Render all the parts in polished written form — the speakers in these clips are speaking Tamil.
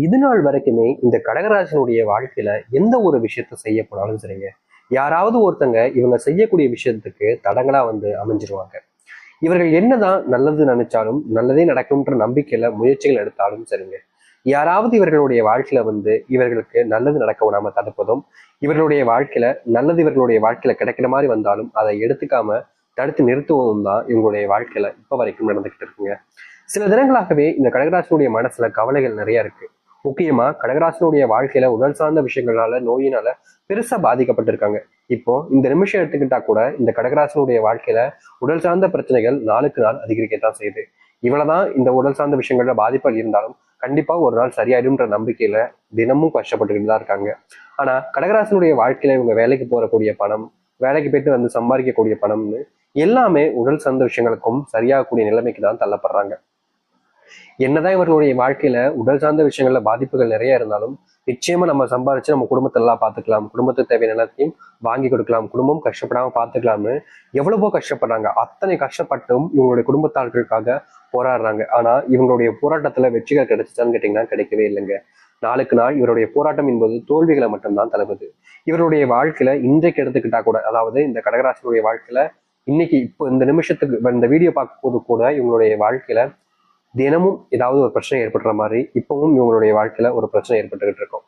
இது நாள் வரைக்குமே இந்த கடகராசனுடைய வாழ்க்கையில எந்த ஒரு விஷயத்த செய்ய போனாலும் சரிங்க, யாராவது ஒருத்தங்க இவங்க செய்யக்கூடிய விஷயத்துக்கு தடங்களா வந்து அமைஞ்சிருவாங்க. இவர்கள் என்னதான் நல்லது நினைச்சாலும் நல்லதே நடக்கும்ன்ற நம்பிக்கையில முயற்சிகள் எடுத்தாலும் சரிங்க, யாராவது இவர்களுடைய வாழ்க்கையில வந்து இவர்களுக்கு நல்லது நடக்க விடாம தடுப்பதும், இவர்களுடைய வாழ்க்கையில நல்லது இவர்களுடைய வாழ்க்கையில கிடைக்கிற மாதிரி வந்தாலும் அதை எடுத்துக்காம தடுத்து நிறுத்துவதும் தான் இவங்களுடைய வாழ்க்கையில இப்ப வரைக்கும் நடந்துகிட்டு இருக்குங்க. சில தினங்களாகவே இந்த கடகராசனுடைய மனசுல கவலைகள் நிறைய இருக்கு. முக்கியமா கடகராசனுடைய வாழ்க்கையில உடல் சார்ந்த விஷயங்களால நோயினால பெருசா பாதிக்கப்பட்டிருக்காங்க. இப்போ இந்த நிமிஷம் எடுத்துக்கிட்டா கூட இந்த கடகராசனுடைய வாழ்க்கையில உடல் சார்ந்த பிரச்சனைகள் நாளுக்கு நாள் அதிகரிக்கத்தான் செய்யுது. இவ்வளவுதான் இந்த உடல் சார்ந்த விஷயங்கள்ல பாதிப்பால் இருந்தாலும் கண்டிப்பா ஒரு நாள் சரியாயிடும்ன்ற நம்பிக்கையில தினமும் கஷ்டப்பட்டுக்கிட்டு தான் இருக்காங்க. ஆனா கடகராசனுடைய வாழ்க்கையில இவங்க வேலைக்கு போறக்கூடிய பணம், வேலைக்கு போயிட்டு வந்து சம்பாதிக்கக்கூடிய பணம்னு எல்லாமே உடல் சார்ந்த விஷயங்களுக்கும் சரியாகக்கூடிய நிலைமைக்கு தான் தள்ளப்படுறாங்க. என்னதான் இவர்களுடைய வாழ்க்கையில உடல் சார்ந்த விஷயங்கள்ல பாதிப்புகள் நிறைய இருந்தாலும் நிச்சயமா நம்ம சம்பாதிச்சு நம்ம குடும்பத்தை எல்லாம் பார்த்துக்கலாம், குடும்பத்துக்கு தேவையான எல்லாத்தையும் வாங்கி கொடுக்கலாம், குடும்பம் கஷ்டப்படாம பார்த்துக்கலாம்னு எவ்வளவோ கஷ்டப்படுறாங்க. அத்தனை கஷ்டப்பட்டும் இவங்களுடைய குடும்பத்தார்களுக்காக போராடுறாங்க. ஆனா இவங்களுடைய போராட்டத்துல வெற்றிகள் கிடைச்சிச்சான்னு கேட்டீங்கன்னா கிடைக்கவே இல்லைங்க. நாளுக்கு நாள் இவருடைய போராட்டம் என்பது தோல்விகளை மட்டும்தான் தழுவுது. இவருடைய வாழ்க்கையில இன்றைக்கு எடுத்துக்கிட்டா கூட, அதாவது இந்த கடகராசினுடைய வாழ்க்கையில இன்னைக்கு இப்போ இந்த நிமிஷத்துக்கு இந்த வீடியோ பார்க்கும் போது கூட இவங்களுடைய வாழ்க்கையில தினமும் ஏதாவது ஒரு பிரச்சனை ஏற்படுற மாதிரி இப்பவும் இவங்களுடைய வாழ்க்கையில ஒரு பிரச்சனை ஏற்பட்டுக்கிட்டு இருக்கும்.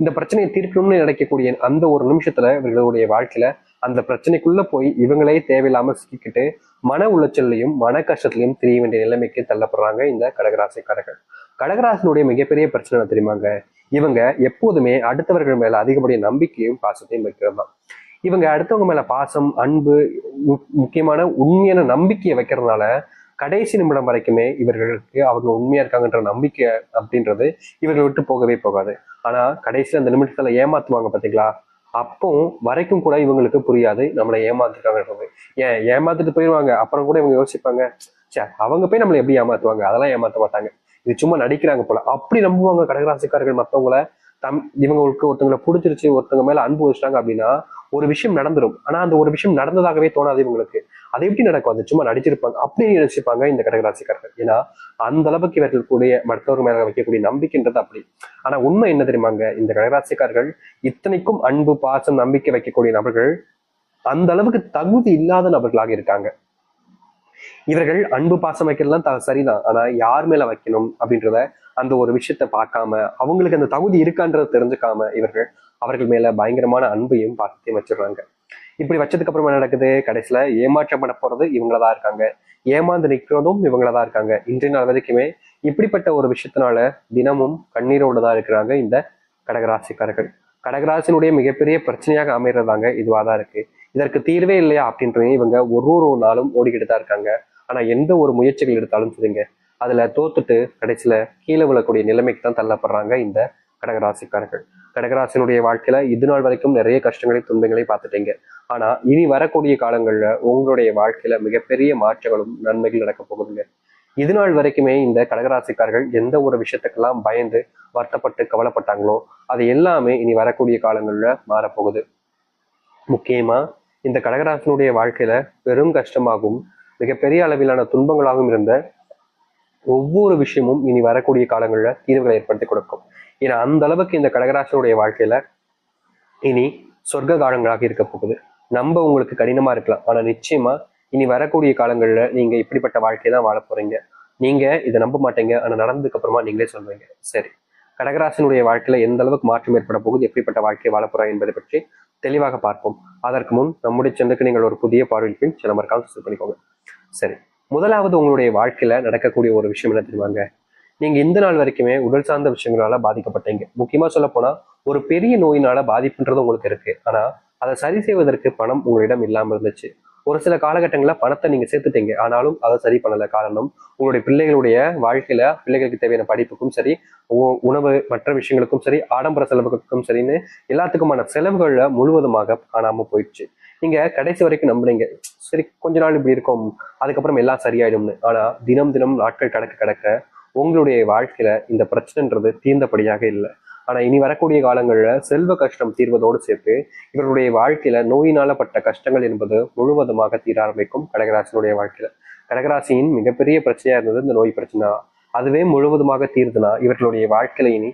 இந்த பிரச்சனையை தீர்க்கணும்னு நினைக்கக்கூடிய அந்த ஒரு நிமிஷத்துல இவர்களுடைய வாழ்க்கையில அந்த பிரச்சனைக்குள்ள போய் இவங்களே தேவையில்லாம சிக்கிக்கிட்டு மன உளைச்சல்லையும் மன கஷ்டத்திலையும் தெரிய வேண்டிய நிலைமைக்கு தள்ளப்படுறாங்க இந்த கடகராசிக்காரர்கள். கடகராசினுடைய மிகப்பெரிய பிரச்சனை தெரியுமாங்க, இவங்க எப்போதுமே அடுத்தவர்கள் மேல அதிகப்படிய நம்பிக்கையும் பாசத்தையும் வைக்கிறது தான். இவங்க அடுத்தவங்க மேல பாசம், அன்பு, முக்கியமான உண்மையான நம்பிக்கையை வைக்கிறதுனால கடைசி நிமிடம் வரைக்குமே இவர்களுக்கு அவங்க உண்மையா இருக்காங்கன்ற நம்பிக்கை அப்படின்றது இவர்கள் விட்டு போகவே போகாது. ஆனா கடைசியில அந்த நிமிடத்துல ஏமாத்துவாங்க பாத்தீங்களா, அப்போ வரைக்கும் கூட இவங்களுக்கு புரியாது நம்மளை ஏமாத்துருக்காங்கன்றது. ஏமாத்துட்டு போயிடுவாங்க. அப்புறம் கூட இவங்க யோசிப்பாங்க, சே அவங்க போய் நம்மளை எப்படி ஏமாத்துவாங்க, அதெல்லாம் ஏமாத்த மாட்டாங்க, இது சும்மா நடிக்கிறாங்க போல, அப்படி நம்புவாங்க கடகராசிக்காரர்கள் மற்றவங்கள. இவங்களுக்கு ஒருத்தவங்களை பிடிச்சிருச்சு, ஒருத்தவங்க மேல அன்பு வச்சுட்டாங்க அப்படின்னா ஒரு விஷயம் நடந்துடும். ஆனா அந்த ஒரு விஷயம் நடந்ததாகவே தோணாது இவங்களுக்கு. அது எப்படி நடக்கும், அது சும்மா நடிச்சிருப்பாங்க அப்படின்னு நினைச்சிருப்பாங்க இந்த கடகராசிக்காரர்கள். ஏன்னா அந்த அளவுக்கு இவர்கள் கூடிய மற்றவர்கள் மேல வைக்கக்கூடிய நம்பிக்கைன்றது அப்படி. ஆனா உண்மை என்ன தெரியுமாங்க, இந்த கடகராசிக்காரர்கள் இத்தனைக்கும் அன்பு, பாசம், நம்பிக்கை வைக்கக்கூடிய நபர்கள் அந்த அளவுக்கு தகுதி இல்லாத நபர்களாக இருக்காங்க. இவர்கள் அன்பு பாசம் வைக்கிறதுலாம் சரிதான். ஆனா யார் மேல வைக்கணும் அப்படின்றத அந்த ஒரு விஷயத்த பார்க்காம, அவங்களுக்கு அந்த தகுதி இருக்கான்றத தெரிஞ்சுக்காம இவர்கள் அவர்கள் மேல பயங்கரமான அன்பையும் பாசத்தையும் வச்சிடுறாங்க. இப்படி வச்சதுக்கு அப்புறம் என்ன நடக்குது, கடைசியில ஏமாற்றப்பட போறது இவங்களதான் இருக்காங்க, ஏமாந்து நிற்கிறதும் இவங்களதான் இருக்காங்க. இன்றைய நாள் வரைக்குமே இப்படிப்பட்ட ஒரு விஷயத்தினால தினமும் கண்ணீரோடு தான் இருக்கிறாங்க இந்த கடகராசிக்காரர்கள். கடகராசினுடைய மிகப்பெரிய பிரச்சனையாக அமைறதாங்க இதுவாதான் இருக்கு. இதற்கு தீர்வே இல்லையா அப்படின்றது இவங்க ஒரு நாளும் ஓடிக்கிட்டு தான் இருக்காங்க. ஆனா எந்த ஒரு முயற்சிகள் எடுத்தாலும் சரிங்க, அதுல தோத்துட்டு கடைசியில கீழே விழக்கூடிய நிலைமைக்கு தான் தள்ளப்படுறாங்க இந்த கடகராசிக்காரர்கள். கடகராசினுடைய வாழ்க்கையில இது நாள் வரைக்கும் நிறைய கஷ்டங்களை, துன்பங்களை பார்த்துட்டீங்க. ஆனா இனி வரக்கூடிய காலங்கள்ல உங்களுடைய வாழ்க்கையில மிகப்பெரிய மாற்றங்களும் நன்மைகள் நடக்க போகுதுங்க. இது நாள் வரைக்குமே இந்த கடகராசிக்காரர்கள் எந்த ஒரு விஷயத்துக்கெல்லாம் பயந்து வருத்தப்பட்டு கவலைப்பட்டாங்களோ அது எல்லாமே இனி வரக்கூடிய காலங்கள்ல மாறப்போகுது. முக்கியமா இந்த கடகராசனுடைய வாழ்க்கையில பெரும் கஷ்டமாகவும் மிகப்பெரிய அளவிலான துன்பங்களாகவும் இருந்த ஒவ்வொரு விஷயமும் இனி வரக்கூடிய காலங்கள்ல தீர்வுகளை ஏற்படுத்தி கொடுக்கும். ஏன்னா அந்த அளவுக்கு இந்த கடகராசனுடைய வாழ்க்கையில இனி சொர்க்க காலங்களாக இருக்க போகுது. நம்ப உங்களுக்கு கடினமா இருக்கலாம், ஆனா நிச்சயமா இனி வரக்கூடிய காலங்கள்ல நீங்க இப்படிப்பட்ட வாழ்க்கையை தான் வாழ போறீங்க. நீங்க இதை நம்ப மாட்டீங்க, ஆனா நடந்ததுக்கு அப்புறமா நீங்களே சொல்வீங்க. சரி, கடகராசனுடைய வாழ்க்கையில எந்த அளவுக்கு மாற்றம் ஏற்பட போகுது, எப்படிப்பட்ட வாழ்க்கையை வாழ போறா என்பதை பற்றி தெளிவாக பார்ப்போம். அதற்கு முன் நம்முடைய சேனலுக்கு நீங்கள் ஒரு புதிய பார்வையில் பின் சில மறக்காம சப்ஸ்கிரைப் பண்ணிக்கோங்க. சரி, முதலாவது உங்களுடைய வாழ்க்கையில நடக்கக்கூடிய ஒரு விஷயம் என்ன தெரியுமாங்க, நீங்க இந்த நாள் வரைக்குமே உடல் சார்ந்த விஷயங்களால பாதிக்கப்பட்டீங்க. முக்கியமா சொல்ல போனா ஒரு பெரிய நோயினால பாதிப்புன்றது உங்களுக்கு இருக்கு. ஆனா அதை சரி செய்வதற்கு பணம் உங்களிடம் இல்லாம இருந்துச்சு. ஒரு சில காலகட்டங்களில் பணத்தை நீங்க சேர்த்துட்டீங்க, ஆனாலும் அதை சரி பண்ணல. காரணம், உங்களுடைய பிள்ளைகளுடைய வாழ்க்கையில பிள்ளைகளுக்கு தேவையான படிப்புக்கும் சரி, உணவு மற்ற விஷயங்களுக்கும் சரி, ஆடம்பர செலவுகளுக்கும் சரின்னு எல்லாத்துக்குமான செலவுகள்ல முழுவதுமாக காணாம போயிடுச்சு. நீங்க கடைசி வரைக்கும் நம்புறீங்க, சரி கொஞ்ச நாள் இப்படி இருக்கும், அதுக்கப்புறம் எல்லாம் சரியாயிடும்னு. ஆனா தினம் தினம் நாட்கள் கடக்க கடக்க உங்களுடைய வாழ்க்கையில இந்த பிரச்சனைன்றது தீர்ந்தபடியாக இல்லை. ஆனா இனி வரக்கூடிய காலங்கள்ல செல்வ கஷ்டம் தீர்வதோடு சேர்த்து இவருடைய வாழ்க்கையில நோயினால பட்ட கஷ்டங்கள் என்பது முழுவதுமாக தீர ஆரம்பிக்கும் கடகராசினுடைய வாழ்க்கையில. கடகராசியின் மிகப்பெரிய பிரச்சனையா இருந்தது இந்த நோய் பிரச்சனை. அதுவே முழுவதுமாக தீர்ந்துனா இவர்களுடைய வாழ்க்கையில இனி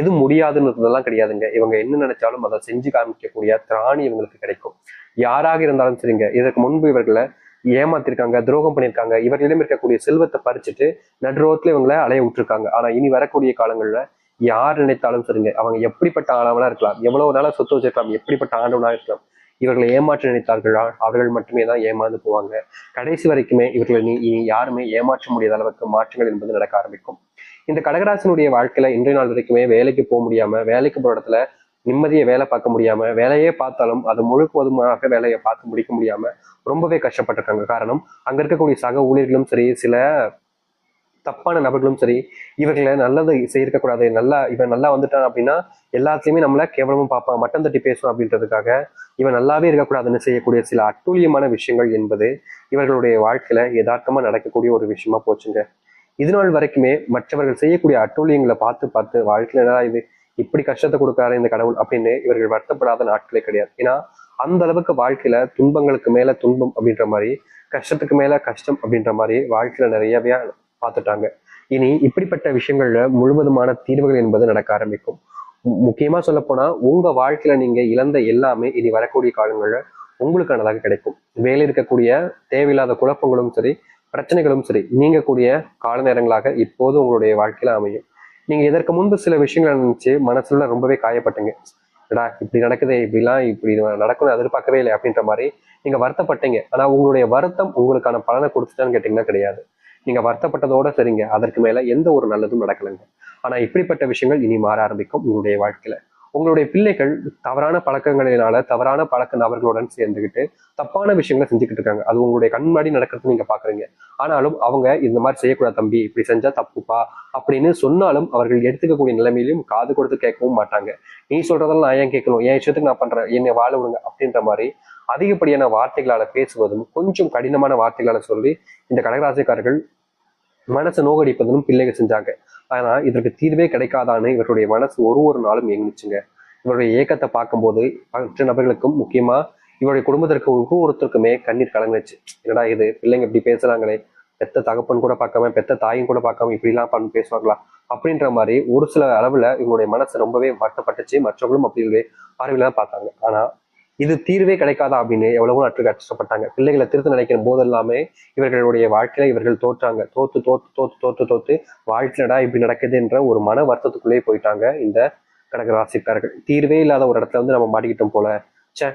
எது முடியாதுன்றதெல்லாம் கிடையாதுங்க. இவங்க என்ன நினைச்சாலும் அதை செஞ்சு காமிக்கக்கூடிய திராணி இவங்களுக்கு கிடைக்கும். யாராக இருந்தாலும் சரிங்க. இதற்கு முன்பு இவர்களை ஏமாத்திருக்காங்க, துரோகம் பண்ணியிருக்காங்க, இவர்களிடம் இருக்கக்கூடிய செல்வத்தை பறிச்சுட்டு நடுரோட்ல இவங்களை அலைய விட்டுருக்காங்க. ஆனா இனி வரக்கூடிய காலங்கள்ல யார் நினைத்தாலும் சரிங்க, அவங்க எப்படிப்பட்ட ஆளவனா இருக்கலாம், எவ்வளவு நாளா சொத்து வச்சிருக்கலாம், எப்படிப்பட்ட ஆண்டவனா இருக்கலாம், இவர்களை ஏமாற்ற நினைத்தார்களா அவர்கள் மட்டுமே தான் ஏமாந்து போவாங்க. கடைசி வரைக்குமே இவர்களை இனி யாருமே ஏமாற்ற முடியாத அளவுக்கு மாற்றங்கள் என்பது நடக்க ஆரம்பிக்கும். இந்த கடகராசனுடைய வாழ்க்கையில இன்றைய நாள் வரைக்குமே வேலைக்கு போக முடியாம, வேலைக்கு போற இடத்துல நிம்மதியை வேலை பார்க்க முடியாம, வேலையே பார்த்தாலும் அது முழுவதுமாக வேலையை பார்த்து முடிக்க முடியாம ரொம்பவே கஷ்டப்பட்டிருக்காங்க. காரணம், அங்க இருக்கக்கூடிய சக ஊழியர்களும் சரி, சில தப்பான நபர்களும் சரி, இவர்களை நல்லது செய்யக்கூடாது, இவன் நல்லா வந்துட்டான் அப்படின்னா எல்லாத்தையுமே நம்மள கேவலமும் பார்ப்பான், மட்டம் தட்டி பேசும் அப்படின்றதுக்காக இவன் நல்லாவே இருக்கக்கூடாதுன்னு செய்யக்கூடிய சில அட்டூழியமான விஷயங்கள் என்பது இவர்களுடைய வாழ்க்கையில யதார்த்தமா நடக்கக்கூடிய ஒரு விஷயமா போச்சுங்க. இது நாள் வரைக்குமே மற்றவர்கள் செய்யக்கூடிய அட்டூழியங்களை பார்த்து பார்த்து வாழ்க்கையில என்னடா இது இப்படி கஷ்டத்தை கொடுக்காரு இந்த கடவுள் அப்படின்னு இவர்கள் வருத்தப்படாத நாட்களே கிடையாது. ஏன்னா அந்த அளவுக்கு வாழ்க்கையில துன்பங்களுக்கு மேல துன்பம் அப்படின்ற மாதிரி, கஷ்டத்துக்கு மேல கஷ்டம் அப்படின்ற மாதிரி வாழ்க்கையில நிறையவே பார்த்துட்டாங்க. இனி இப்படிப்பட்ட விஷயங்கள்ல முழுவதுமான தீர்வுகள் என்பது நடக்க ஆரம்பிக்கும். முக்கியமா சொல்ல போனா உங்க வாழ்க்கையில நீங்க இழந்த எல்லாமே இனி வரக்கூடிய காலங்கள்ல உங்களுக்கானதாக கிடைக்கும். வேலை இருக்கக்கூடிய தேவையில்லாத குழப்பங்களும் சரி, பிரச்சனைகளும் சரி, நீங்கக்கூடிய கால நேரங்களாக இப்போது உங்களுடைய வாழ்க்கையில அமையும். நீங்க இதற்கு முன்பு சில விஷயங்களை நினைச்சு மனசுல ரொம்பவே காயப்பட்டீங்க. டா இப்படி நடக்குது, இப்படி நடக்கும்னு எதிர்பார்க்கவே இல்லை அப்படின்ற மாதிரி நீங்க வருத்தப்பட்டீங்க. ஆனா உங்களுடைய வருத்தம் உங்களுக்கான பலனை கொடுத்துட்டான்னு கேட்டீங்கன்னா கிடையாது. நீங்க வருத்தப்பட்டதோட சரிங்க, அதற்கு மேல எந்த ஒரு நல்லதும் நடக்கலைங்க. ஆனா இப்படிப்பட்ட விஷயங்கள் இனி மாற ஆரம்பிக்கும் உங்களுடைய வாழ்க்கையில. உங்களுடைய பிள்ளைகள் தவறான பழக்கங்களினால தவறான பழக்க நபர்களுடன் சேர்ந்துக்கிட்டு தப்பான விஷயங்களை செஞ்சுக்கிட்டு இருக்காங்க. அது உங்களுடைய கண் முன்னாடி நடக்கிறது நீங்க பாக்குறீங்க. ஆனாலும் அவங்க இந்த மாதிரி செய்யக்கூடாது தம்பி, இப்படி செஞ்சா தப்புப்பா அப்படின்னு சொன்னாலும் அவர்கள் எடுத்துக்கக்கூடிய நிலைமையிலும் காது கொடுத்து கேட்கவும் மாட்டாங்க. நீ சொல்றதெல்லாம் நான் ஏன் கேட்கணும், என் இஷ்டத்துக்கு நான் பண்றேன், என்னை வாழ விடுங்க அப்படின்ற மாதிரி அதிகப்படியான வார்த்தைகளால பேசுவதும், கொஞ்சம் கடினமான வார்த்தைகளால சொல்லி இந்த கடகராசிக்காரர்கள் மனசை நோகடிப்பதும் பிள்ளைகள் செஞ்சாங்க. ஆனா இதற்கு தீர்வே கிடைக்காதான்னு இவருடைய மனசு ஒரு நாளும் இயங்குச்சுங்க. இவருடைய ஏக்கத்தை பார்க்கும்போது மற்ற நபர்களுக்கும், முக்கியமா இவருடைய குடும்பத்திற்கு ஒவ்வொருத்தருக்குமே கண்ணீர் கலங்குச்சு. என்னடா இது, பிள்ளைங்க இப்படி பேசுறாங்களே, பெத்த தகப்பன் கூட பார்க்காம, பெத்த தாயும் கூட பார்க்காம இப்படி எல்லாம் பண்ணி பேசுவாங்களா அப்படின்ற மாதிரி ஒரு சில அளவுல இவங்களுடைய மனசு ரொம்பவே வருத்தப்பட்டுச்சு. மற்றவர்களும் அப்படி பார்வையில தான் பார்த்தாங்க. ஆனா இது தீர்வே கிடைக்காதா அப்படின்னு எவ்வளவோ நாட்கள் கஷ்டப்பட்டாங்க. பிள்ளைகளை திருத்த நினைக்கிற போது எல்லாமே இவர்களுடைய வாழ்க்கையில இவர்கள் தோற்றாங்க. தோத்து தோத்து தோத்து தோத்து தோத்து வாழ்க்கையடா இப்படி நடக்குதுன்ற ஒரு மன வருத்தத்துக்குள்ளேயே போயிட்டாங்க இந்த கடகராசிக்காரர்கள். தீர்வே இல்லாத ஒரு இடத்துல நம்ம மாட்டிக்கிட்டோம் போல,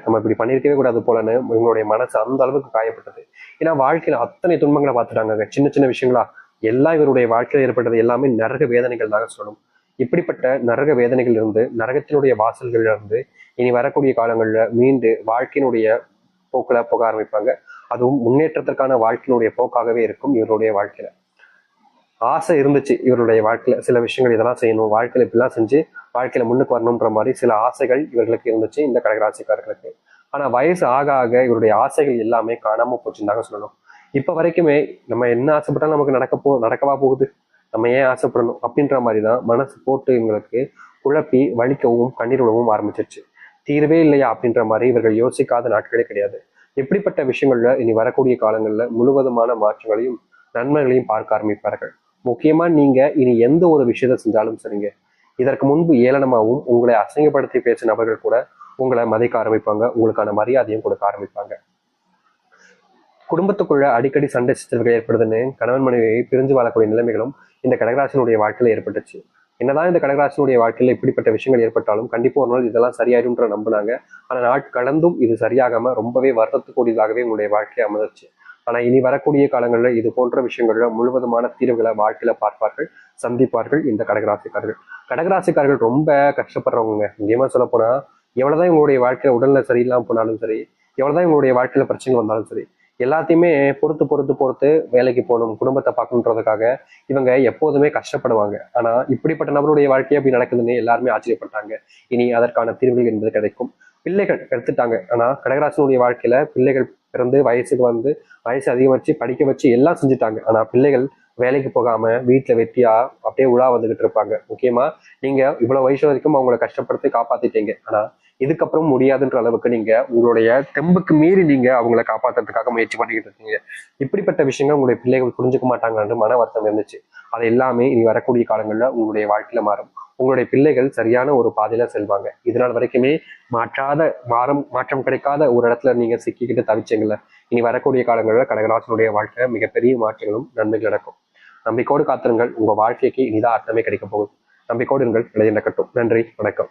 நம்ம இப்படி பண்ணிருக்கவே கூடாது போலன்னு இவங்களுடைய மனசு அந்த அளவுக்கு காயப்பட்டது. ஏன்னா வாழ்க்கையில அத்தனை துன்பங்களை பார்த்துட்டாங்க. சின்ன சின்ன விஷயங்களா எல்லாம் இவருடைய வாழ்க்கையில ஏற்பட்டது எல்லாமே நரக வேதனைகள் தாங்க சொல்லணும். இப்படிப்பட்ட நரக வேதனைகள் இருந்து, நரகத்தினுடைய வாசல்கள்ல இருந்து இனி வரக்கூடிய காலங்கள்ல மீண்டு வாழ்க்கையினுடைய போக்குல போக ஆரம்பிப்பாங்க. அதுவும் முன்னேற்றத்திற்கான வாழ்க்கையினுடைய போக்காகவே இருக்கும் இவருடைய வாழ்க்கையில. ஆசை இருந்துச்சு இவருடைய வாழ்க்கையில, சில விஷயங்கள் இதெல்லாம் செய்யணும், வாழ்க்கையில இப்படிலாம் செஞ்சு வாழ்க்கையில முன்னுக்கு வரணுன்ற மாதிரி சில ஆசைகள் இவர்களுக்கு இருந்துச்சு இந்த கடகராசிக்காரர்களுக்கு. ஆனா வயசு ஆக ஆக இவருடைய ஆசைகள் எல்லாமே காணாம போச்சுன்னு தாங்க சொல்லணும். இப்ப வரைக்குமே நம்ம என்ன ஆசைப்பட்டாலும் நமக்கு நடக்கவா போகுது, நம்ம ஏன் ஆசைப்படணும் அப்படின்ற மாதிரிதான் மனசு போட்டு இவங்களுக்கு குழப்பி வலிக்கவும் கண்ணீர் விடவும் ஆரம்பிச்சிருச்சு. தீர்வே இல்லையா அப்படின்ற மாதிரி இவர்கள் யோசிக்காத நாட்களே கிடையாது. எப்படிப்பட்ட விஷயங்கள்ல இனி வரக்கூடிய காலங்கள்ல முழுவதுமான மாற்றங்களையும் நன்மைகளையும் பார்க்க ஆரம்பிப்பார்கள். முக்கியமா நீங்க இனி எந்த ஒரு விஷயத்த செஞ்சாலும் சரிங்க, இதற்கு முன்பு ஏளனமாகவும் உங்களை அசிங்கப்படுத்தி பேசின நபர்கள் கூட உங்களை மதிக்க ஆரம்பிப்பாங்க, உங்களுக்கான மரியாதையும் கொடுக்க ஆரம்பிப்பாங்க. குடும்பத்துக்குள்ள அடிக்கடி சண்டை சிக்கல்கள் ஏற்படுதுன்னு கணவன் மனைவியை பிரிஞ்சு வாழக்கூடிய நிலைமைகளும் இந்த கடகராசினுடைய வாழ்க்கையில ஏற்பட்டுச்சு. என்னதான் இந்த கடகராசினுடைய வாழ்க்கையில இப்படிப்பட்ட விஷயங்கள் ஏற்பட்டாலும் கண்டிப்பா ஒரு நாள் இதெல்லாம் சரியாயிடும்ன்ற நம்பினாங்க. ஆனா நாட் கடந்தும் இது சரியாகாம ரொம்பவே வருத்தத்துக்கூடியதாகவே உங்களுடைய வாழ்க்கையை அமைஞ்சிச்சு. ஆனா இனி வரக்கூடிய காலங்கள்ல இது போன்ற விஷயங்கள்ல முழுவதுமான தீர்வுகளை வாழ்க்கையில பார்ப்பார்கள், சந்திப்பார்கள் இந்த கடகராசிக்காரர்கள். கடகராசிக்காரர்கள் ரொம்ப கஷ்டப்படுறவங்க. முக்கியமா சொல்ல போனா எவ்வளவுதான் இவங்களுடைய வாழ்க்கையில உடல்நிலை சரியில்லாம போனாலும் சரி, எவ்வளவுதான் இவங்களுடைய வாழ்க்கையில பிரச்சனை வந்தாலும் சரி, எல்லாத்தையுமே பொறுத்து பொறுத்து பொறுத்து வேலைக்கு போகணும், குடும்பத்தை பார்க்கணுன்றதுக்காக இவங்க எப்போதுமே கஷ்டப்படுவாங்க. ஆனா இப்படிப்பட்ட நபருடைய வாழ்க்கையை அப்படி நடக்குதுன்னு எல்லாருமே ஆச்சரியப்பட்டாங்க. இனி அதற்கான தீர்வுகள் என்பது கிடைக்கும். பிள்ளைகள் எடுத்துட்டாங்க. ஆனா கடகராசனுடைய வாழ்க்கையில பிள்ளைகள் பிறந்து வயசுக்கு வந்து வயசு அதிகமாச்சு படிக்க வச்சு எல்லாம் செஞ்சுட்டாங்க. ஆனா பிள்ளைகள் வேலைக்கு போகாம வீட்டுல வெட்டியா அப்படியே உலா வந்துகிட்டு இருப்பாங்க. முக்கியமா நீங்க இவ்வளவு வயசு வரைக்கும் அவங்களை கஷ்டப்படுத்தி காப்பாத்திட்டீங்க. ஆனா இதுக்கப்புறம் முடியாதுன்ற அளவுக்கு நீங்க உங்களுடைய தெம்புக்கு மீறி நீங்க அவங்கள காப்பாத்துறதுக்காக முயற்சி பண்ணிக்கிட்டு இருக்கீங்க. இப்படிப்பட்ட விஷயங்கள் உங்களுடைய பிள்ளைகள் புரிஞ்சுக்க மாட்டாங்கன்னு மன வருத்தம் இருந்துச்சு. அது எல்லாமே இனி வரக்கூடிய காலங்கள்ல உங்களுடைய வாழ்க்கையில மாறும். உங்களுடைய பிள்ளைகள் சரியான ஒரு பாதையில செல்வாங்க. இதனால் வரைக்குமே மாற்றம் கிடைக்காத ஒரு இடத்துல நீங்க சிக்கிக்கிட்டு தவிச்சீங்கல்ல, இனி வரக்கூடிய காலங்களில் கடகராசினுடைய வாழ்க்கையில மிகப்பெரிய மாற்றங்களும் நன்மைகள் நடக்கும். நம்பிக்கையோடு காத்திருங்கள். உங்க வாழ்க்கைக்கு இனிதான் அர்த்தமே கிடைக்க போகுது. நம்பிக்கையோடு இருங்கள். நடக்கட்டும். நன்றி, வணக்கம்.